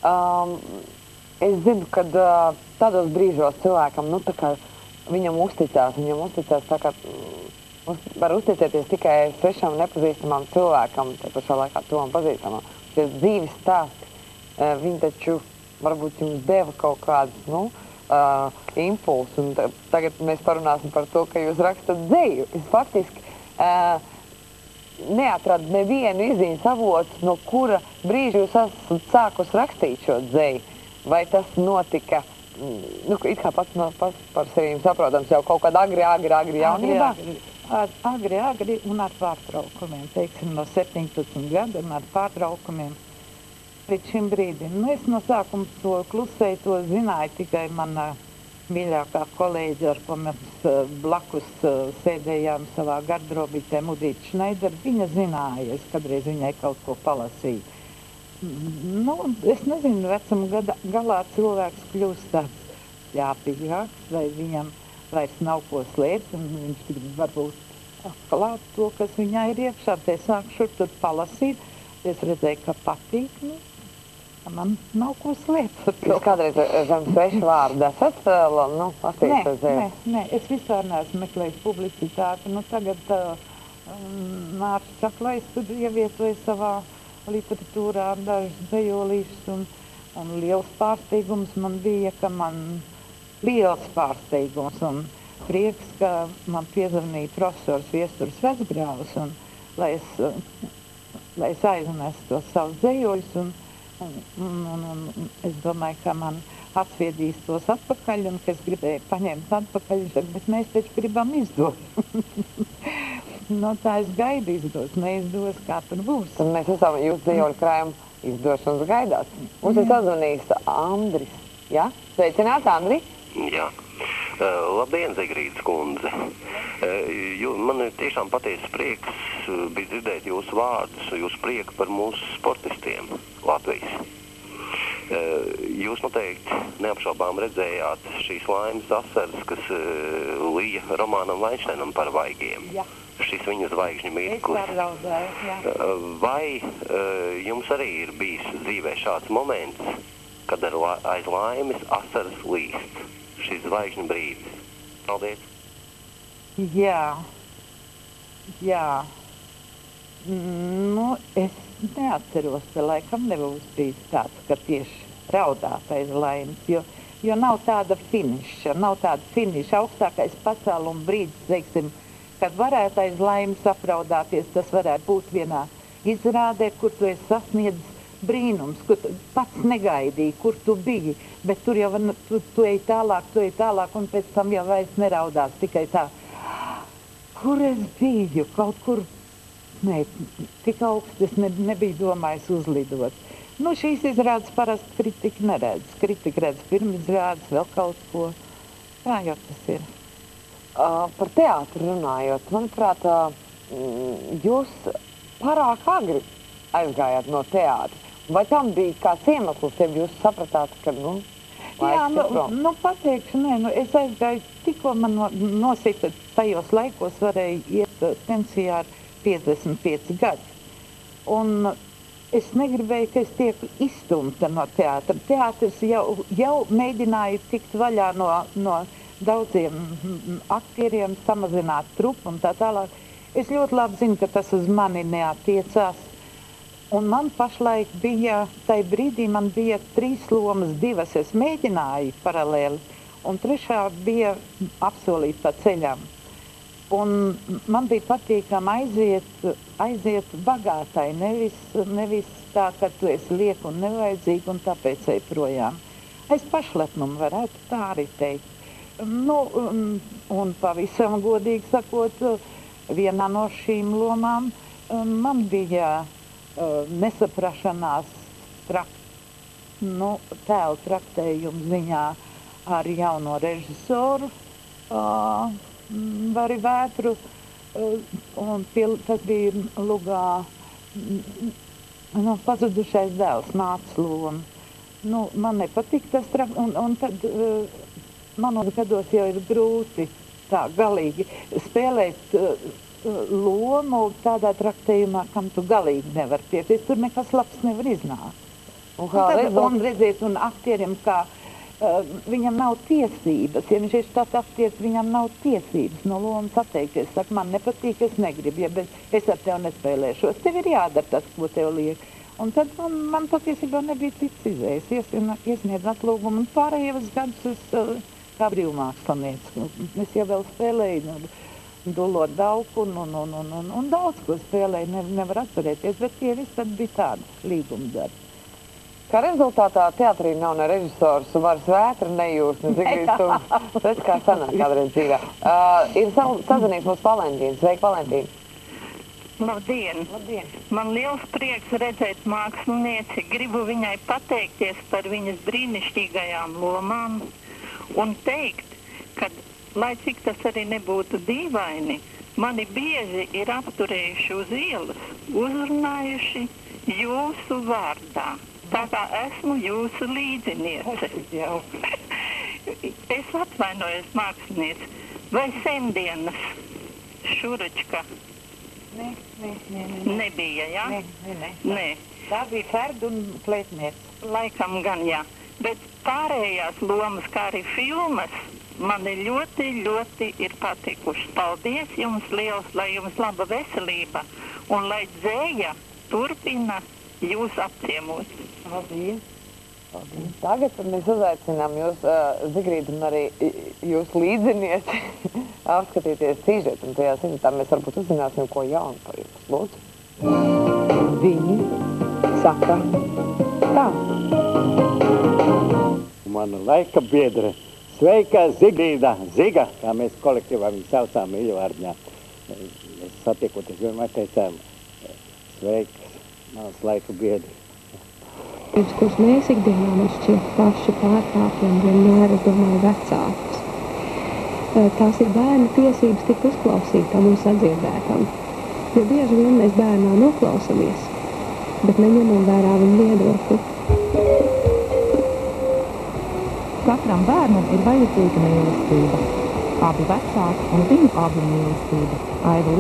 Um, es zinu, ka tādos brīžos cilvēkam, nu, tā kā viņam uzticās tā kā var uzticēties tikai svešam nepazīstamam cilvēkam, tā pašā laikā tovam pazīstamam. Šie dzīves stāsti, viņi taču varbūt jums deva kaut kādus, nu, impulsu, un tagad mēs parunāsim par to, ka jūs rakstat dzeju. Es faktiski neatradu nevienu izziņas avotu, no kura brīža jūs esat sākus rakstīt šo dzeju. Vai tas notika, nu, it kā pats par sevi saprotams, jau kaut kad agri jaunībā? Agri un ar pārtraukumiem, teiksim, no 17 gadiem ar pārtraukumiem. Līdz šim brīdim. Nu, es no sākuma to klusēju, to zināju tikai mana mīļākā kolēģe, ar ko mēs blakus sēdējām savā gardrobītē, Mudīte Šneidera. Viņa zināja, es kādreiz viņai kaut ko palasīju. Nu, es nezinu, vecuma galā cilvēks kļūst tāds ļāpīgāks, vai viņam vairs nav ko slēpt, un viņš grib varbūt atklāt to, kas viņā ir iekšā. Te sāku šur tur palasīt, es redzēju, ka patīk, nu, man nav ko slēpt. Jūs kādreiz zem svešu vārdu esat, nu, lasījis? Nē, es vispār neesmu meklējis publicitāti. Nu, tagad Mārcis saka, lai es tur ievietoju savā literatūrā dažas dzejolīšas, un liels pārsteigums man bija, ka liels pārsteigums un prieks, ka man piezvanīja profesors Viesturs Vecgrāvs, un lai es aiznesu tos savus dzejoļus, un es domāju, ka man atsviedīs tos atpakaļ, un ka es gribēju paņemt atpakaļ, bet mēs taču gribam izdot. No tā es gaidu izdos, neizdos, kā tur būs. Tad mēs esam jūsu dzejoļu krājumu izdošanas gaidās. Mums ir sazvanījis Andris. Ja? Sveicināts, Andri? Jā. Labdien, Zigrīdas kundze. Man ir tiešām patiesa prieks bija dzirdēt jūsu vārdus, jūsu prieku par mūsu sportistiem Latvijas. Jūs noteikti neapšaubām redzējāt šīs laimes asaras, kas lija Romanam Vainšteinam par vaigiem. Jā. Šis viņa zvaigžņu mirklis. Vai jums arī ir bijis dzīvē šāds moments, kad aiz laimes asaras līst? Šis zvaigžņu brīdis. Paldies! Jā. Nu, es neatceros, ka laikam nebūs bijis tāds, ka tieši raudāt aiz laimes, jo nav tāda finiša, augstākais pacēluma brīdis, teiksim, kad varētu aiz laimes apraudāties, tas varētu būt vienā izrādē, kur tu esi sasniedzis brīnums, kur pats negaidīji, kur tu biji, bet tur jau tu ej tālāk, un pēc tam jau vairs neraudās, tikai tā, kur es biju, kaut kur, nē, tik augstu es nebiju domājis uzlidot. Nu, šīs izrādes parasti kritika neredz. Kritika redz pirmizrādes, vēl kaut ko. Tā jau tas ir. Par teātru runājot, manuprāt, jūs pārāk agri aizgājāt no teātra. Vai tam bija kāds iemesls, ja jūs sapratāt, ka, nu, Jā, pateikšu, nē, es aizgāju, tikko man nosita tajos laikos varēja iet pensijā ar 55 gadi. Un es negribēju, ka es tieku izstumta no teātra. Teātris jau mēģināja tikt vaļā no daudziem aktieriem, samazināt trupu un tā tālāk. Es ļoti labi zinu, ka tas uz mani neatiecās. Un man pašlaik bija, tai brīdī man bija 3 lomas, 2 es mēģināju paralēli, un 3. bija apsolīta pa ceļam. Un man bija patīkami aiziet bagātai, nevis tā, ka tu esi liek un nevajadzīgi, un tāpēc ej projām. Aiz pašlepnumu varētu tā arī teikt. Nu, un pavisam godīgi sakot, vienā no šīm lomām man bija nesaprašanās tēlu traktējumu ziņā ar jauno režisoru Vari Vētru, un tas bija Lugā pazudušais dēls, Nācis loma. Nu, man nepatīk tas un tad manos gados jau ir grūti tā galīgi spēlēt lomu tādā traktējumā, kam tu galīgi nevar piekrist. Tur nekas labs nevar iznākt. Un redzēt, un aktierim, kā viņam nav tiesības, ja viņš ir tāds aktieris, viņam nav tiesības no lomas atteikties. Saka, man nepatīk, es negribu, ja es ar tevi nespēlēšos. Tev ir jādara tas, ko tev liek. Un tad man patiesībā nebija cits izvēles. Iesniedz atlūgumu un pārējos gadus es kā brīvmākslinieks. Es jau vēl spēlēju Dulot Dauku un daudz ko spēlēju, nevar atcerēties, bet tie visi tad bija tādi līguma darbi. Kā rezultātā teātrī nav ne režisors, varas vētra, ne jūs, ne Zigrids Tums. Tas kā sanāk kādreiz dzīvē. Ir sazvanījis mums Valentīns. Sveiki, Valentīna! Labdien! Labdien! Man liels prieks redzēt mākslinieci. Gribu viņai pateikties par viņas brīnišķīgajām lomām un teikt, ka, lai cik tas arī nebūtu dīvaini, mani bieži ir apturējuši uz ielas, uzrunājuši jūsu vārdā. Tā kā esmu jūsu līdziniece. Es atvainojos, mākslinieci. Vai Semdienas Šuračka nebija, jā? Nē. Tā bija Ferda un Klētnieks. Laikam gan, jā. Bet pārējās lomas, kā arī filmas, mani ļoti, ļoti ir patikušas. Paldies jums liels, lai jums laba veselība un lai dzēja turpina jūs apciemot. Paldies. Tagad mēs uzaicinām jūs, Zigrīdu, un arī jūs līdzinieci apskatīties sižetu. Un tajā sižetā mēs varbūt uzzināsim, ko jaunu par jums. Lūdzu. Viņi saka tā. Mana laika biedre. Sveika, Zigrīda. Ziga, kā mēs kolektīvā viņu saucām ievārņā. Mēs satiekoties vienmēr teicām, sveiks, mans laika biedri. Kurus mēs ikdienā mums šķiet paši pārkāpjam, vienmēr, es domāju, vecākus. Tās ir bērnu tiesības tik uzklausītām un sadzirdētām. Jo bieži vien mēs bērnā noklausamies, bet neņemam vērā viņu viedokli. Katram bērnam ir vajadzīga mīlestība. Abi vecāki un viņu abi mīlestība. Aiva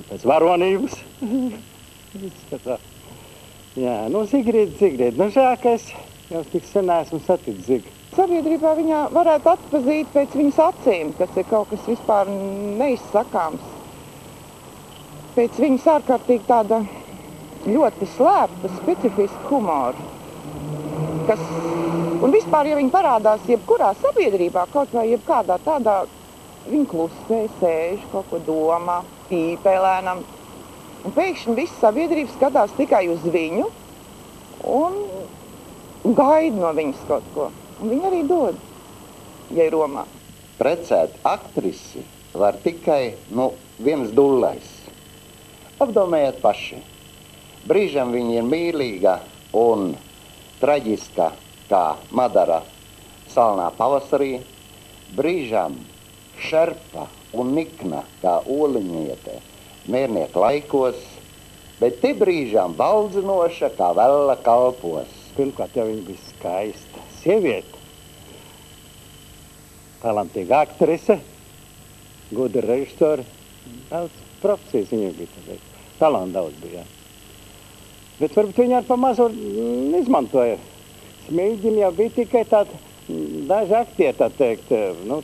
Pēc varonības. Jā, nu Zigrīda. Nu žēl, ka es jau tik sen esmu saticis Zigu. Sabiedrībā viņā varētu atpazīt pēc viņas acīm, kas ir kaut kas vispār neizsakāms. Pēc viņas ārkārtīgi tāda ļoti slēpta, specifiska humora. Un vispār, ja viņa parādās jebkurā sabiedrībā, kaut vai jebkādā tādā, viņa klusē, sēž, kaut ko domā, pīpēlēnam. Un pēkšņi viss sabiedrība skatās tikai uz viņu un gaida no viņas kaut ko. Un viņa arī dod, ja ir Romā. Precēt aktrisi var tikai, viens dullais. Apdomājiet paši. Brīžam viņa ir mīlīga un traģiska, kā Madara Salnā pavasarī. Brīžam šerpa un nikna, kā Oliņiete, miernieku laikos, bet te brīžām baldzinoša, kā vella kalpos. Pirmkārt, jau viņa bija skaista sieviete, talantīga aktrise, gudra režisori, daudz profesijas viņai bija, talanta daudz bija. Bet varbūt viņa ar pa mazu izmantoja. Smilģim jau bija tikai tāda, daži aktieri, tā teikt,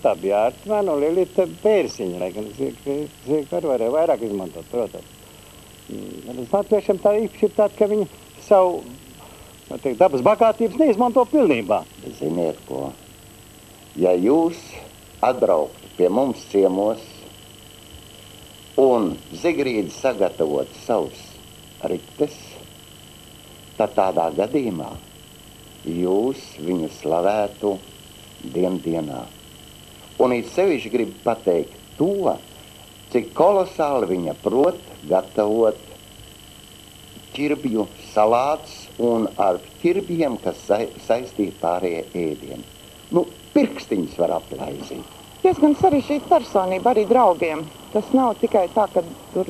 tā bija Ārtmēna un Lilita Pērsiņa, lai gan Zika varēja vairāk izmantot, protams. Latviešiem tā īpaši ir tāda, ka viņi savu, dabas bagātības neizmanto pilnībā. Ziniet ko, ja jūs atbrauktu pie mums ciemos un Zigrīda sagatavot savus riktes, tad tādā gadījumā jūs viņu slavētu dienā. Un it sevišķi gribu pateikt to, cik kolosāli viņa prot gatavot ķirbju salāts un ar ķirbjiem, kas saistīti pārējie ēdieni. Pirkstiņus var aplaizīt. Diezgan sarežģīta personība arī draugiem. Tas nav tikai tā, ka tur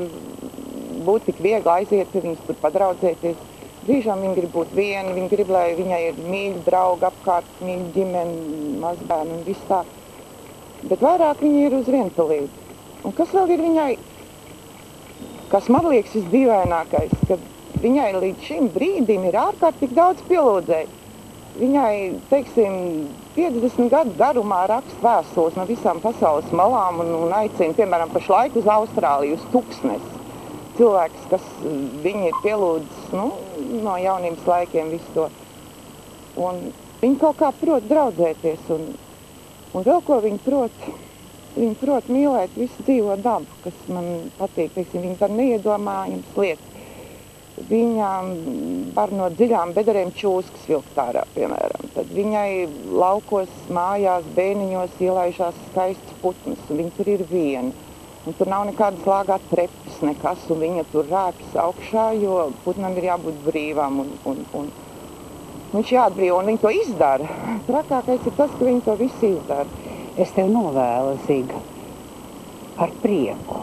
būtu tik viegli aiziet pie viņas, tur padraudzēties. Brīžām viņa grib būt viena, viņa grib, lai viņai ir mīļi draugi apkārt, mīļi ģimeni, mazbērni un viss tā. bet vairāk viņa ir uz vientulību. Un kas vēl ir viņai, kas man liekas visdīvainākais, kad viņai līdz šim brīdim ir ārkārtīgi daudz pielūdzēju. Viņai, teiksim, 50 gadu garumā raksta vēstules no visām pasaules malām un aicina, piemēram, pašlaik uz Austrāliju, uz Tuksnesi. Cilvēks, kas viņi ir pielūdzis, no jaunības laikiem visu to. Un viņi kaut kā prot draudzēties un vēl ko viņi prot mīlēt visu dzīvo dabu, kas man patīk, teiksim, viņi par neiedomājums lietas. Viņām var no dziļām bedariem čūskas vilkt ārā, piemēram. Tad viņai laukos, mājās, bēniņos ielaižās skaists putns, un viņa tur ir viena. Un tur nav nekādas lāgā trepes, nekas, un viņa tur rāpjas augšā, jo putnam ir jābūt brīvam, un viņš jāatbrīvo, un viņa to izdara. Trakākais ir tas, ka viņa to visu izdara. Es tev novēlu, Ziga, ar prieku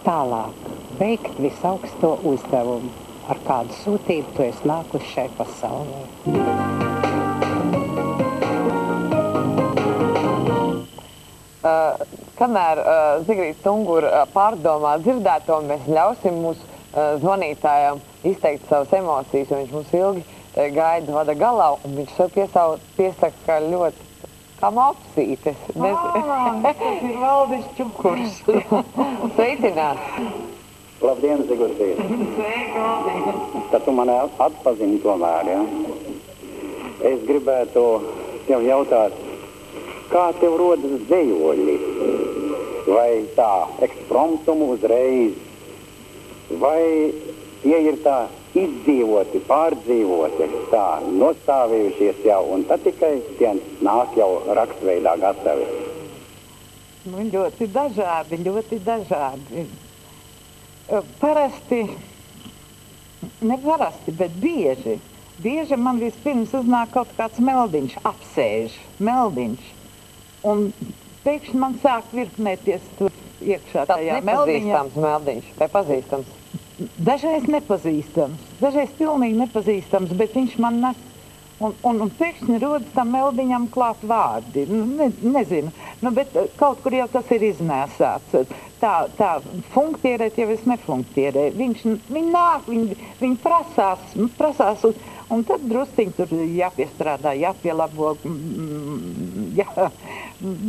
tālāk veikt visaugsto uzdevumu, ar kādu sūtību tu esi nākuši šai pasaulē. Kamēr Zigrīts Ungura pārdomā dzirdēto, mēs ļausim mūsu zvanītājām izteikt savas emocijas, jo viņš mums ilgi gaida vada galā, un viņš piesaka ļoti kā mopsītes. Tas ir Valdis Čukurs. Sveicināts! Labdien, Zigurtīs! Tad tu mani atpazini tomēr, ja? Es gribētu tev jautāt, kā tev rodas dzejoļi? Vai tā ekspromptumu uzreiz? Vai tie ir tā izdzīvoti, pārdzīvoti, tā nostāvējušies jau, un tad tikai tie nāk jau rakstveidā gatavi? Ļoti dažādi, ļoti dažādi. Parasti, ne parasti, bet bieži man vispirms uznāk kaut kāds meldiņš, apsēž, meldiņš, un pēkšņi man sāk virknēties tur iekšā tajā meldiņā. Tas nepazīstams meldiņš, vai pazīstams? Dažreiz nepazīstams, dažreiz pilnīgi nepazīstams, bet viņš man nes, un pēkšņi rodas tam meldiņam klāt vārdi, nezinu, bet kaut kur jau tas ir iznēsāts. Tā funktierēt jau es nefunktierēju. Viņi nāk, viņi prasās, un tad drusciņi tur jāpiestrādā, jāpielabo,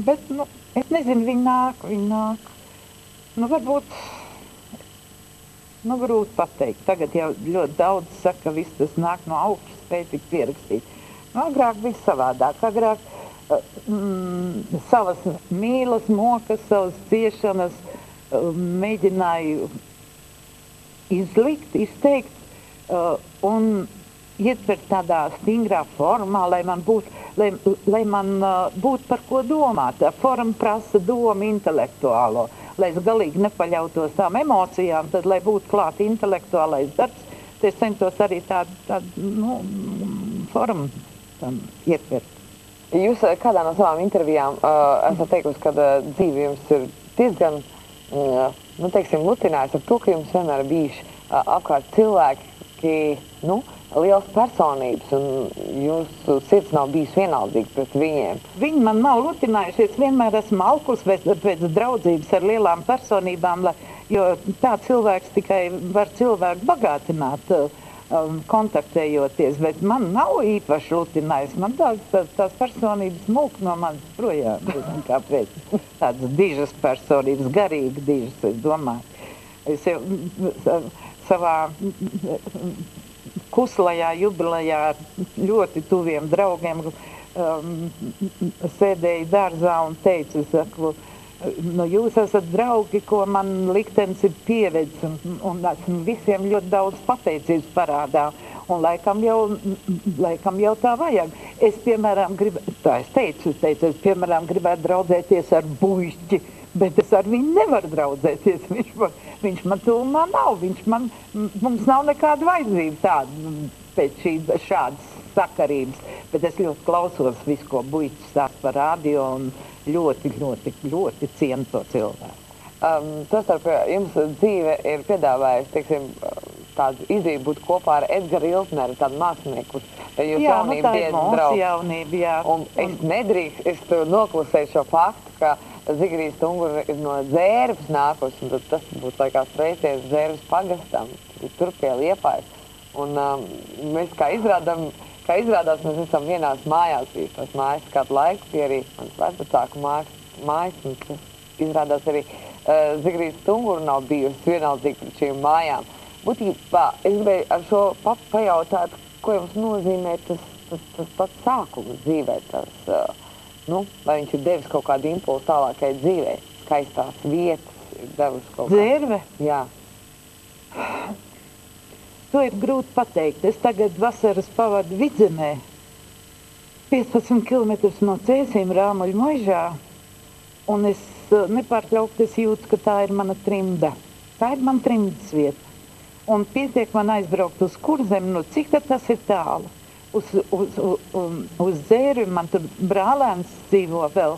bet, es nezinu, viņi nāk. Varbūt, grūti pateikt. Tagad jau ļoti daudz saka, ka viss tas nāk no augšas, spēj tik pierakstīt. Agrāk bija savādāk, agrāk savas mīlas, mokas, savas ciešanas, mēģināju izlikt, izteikt un ietvert tādā stingrā formā, lai man būtu par ko domāt. Tā forma prasa domu intelektuālo, lai es galīgi nepaļautos tām emocijām, tad, lai būtu klāt intelektuālais darbs, tad es centos arī tādu formu ietvert. Jūs kādā no savām intervijām esat teikusi, ka dzīve jums ir diezgan lutinājis ar to, ka jums vienmēr ir bijuši apkārt cilvēki, liels personības, un jūsu sirds nav bijis vienaldīga pret viņiem. Viņi man nav lutinājuši, es vienmēr esmu alkus pēc draudzības ar lielām personībām, jo tā cilvēks tikai var cilvēku bagātināt, kontaktējoties, bet man nav īpaši lutinājis. Man tās personības mūk no manis projām. Kāpēc? Tādas dižas personības, garīgi dižas, es domāju. Es jau savā kuslajā, jubilejā ļoti tuviem draugiem sēdēju dārzā un teicu, saku, jūs esat draugi, ko man liktenis ir pievedis, un esmu visiem ļoti daudz pateicības parādā, un laikam jau tā vajag. Es, piemēram, gribētu draudzēties ar buļķi, bet es ar viņu nevaru draudzēties. Viņš man tūmā nav, mums nav nekāda vajadzība tāda pēc šādas sakarības, bet es ļoti klausos visu, ko buļķis stāsta par radio, un ļoti, ļoti, ļoti cienu to cilvēku. Tostarp, jums dzīve ir piedāvājusi, tādu izdevību būt kopā ar Edgaru Iltneru, tādu mākslinieku, kurš Jūs Jā, nu jaunība tā ir biedri mūsu draugs. jaunība, jā. Un es nedrīkst, es noklusēju šo faktu, ka Zigrīs Tungura ir no Dzērves nākus, un tad tas būtu laikās reizēs Dzērves pagastam, tur pie Liepājas. Un mēs kā izrādās, mēs esam vienās mājās bijis. Tās mājas kādu laiku bija arī mans vecvecāku mājas, un tas izrādās arī Zigrīs Tungura nav bijusi vienaldzīgi pret šīm mājām. Būtībā es gribēju ar šo pajautāt, ko jums nozīmē tas pats sākums dzīvē, vai viņš ir devis kaut kādu impulsu tālākai dzīvē, skaistās vietas, ir devis kaut kā. Dzērve? Jā. To ir grūti pateikt. Es tagad vasaras pavadu Vidzemē, 15 km no Cēsīm Rāmuļu Mežā, un es nepārtraukti jūtu, ka tā ir mana trimda. Tā ir mana trimdas vieta. Un pietiek man aizbraukt uz Kurzemi, nu cik tad tas ir tālu? Uz Dzērvi man tur brālēns dzīvo vēl.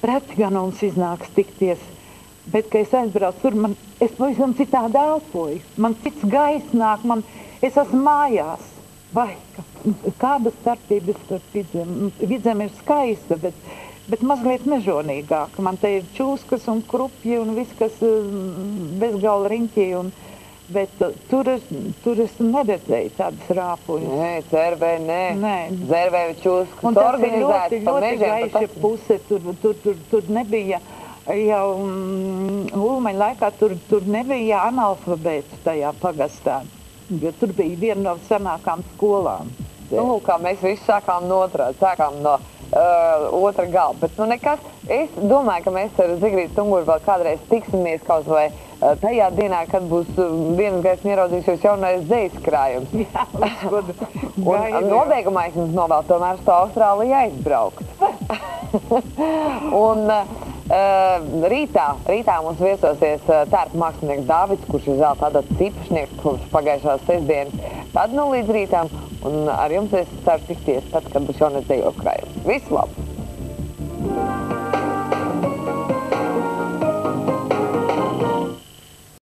Reti gan mums iznāks tikties. Bet, kad es aizbraucu tur, es pavisam citādi elpoju. Man cits gaiss nāk, es esmu mājās. Vai, kāda starpība starp Vidzemi? Vidzemi ir skaista, bet mazliet mežonīgāka. Man te ir čūskas un krupji un viss, kas bezgala riņķī. Bet tur es neredzēju tādas rāpuļas. Nē, Dzērvē nē. Dzērvē čūskas un tas ir organizētas pa ļoti mežiem. gaiša puse. Tur nebija jau Ulmaņa laikā, tur nebija analfabētu tajā pagastā. Jo tur bija viena no senākām skolām. Nu, kā mēs visi sākām no otrā, sākām no otra gala. Bet nu nekas, es domāju, ka mēs ar Zigrītu Tunguru vēl kādreiz tiksimies kaut vai tajā dienā, kad būs vienas gaismu ieraudzīsies jaunais dzejas krājums. Jā, un nobeigumā es jums novēlu tomēr uz to Austrāliju aizbraukt. Un rītā mums viesosies tērpa mākslinieks Dāvids, kurš ir zelta adatas īpašnieks kopš pagājušās sestdienas. Tad nu līdz rītām, un ar jums es ceru tikties tad, kad būs jaunais dzejas krājums. Visu labu!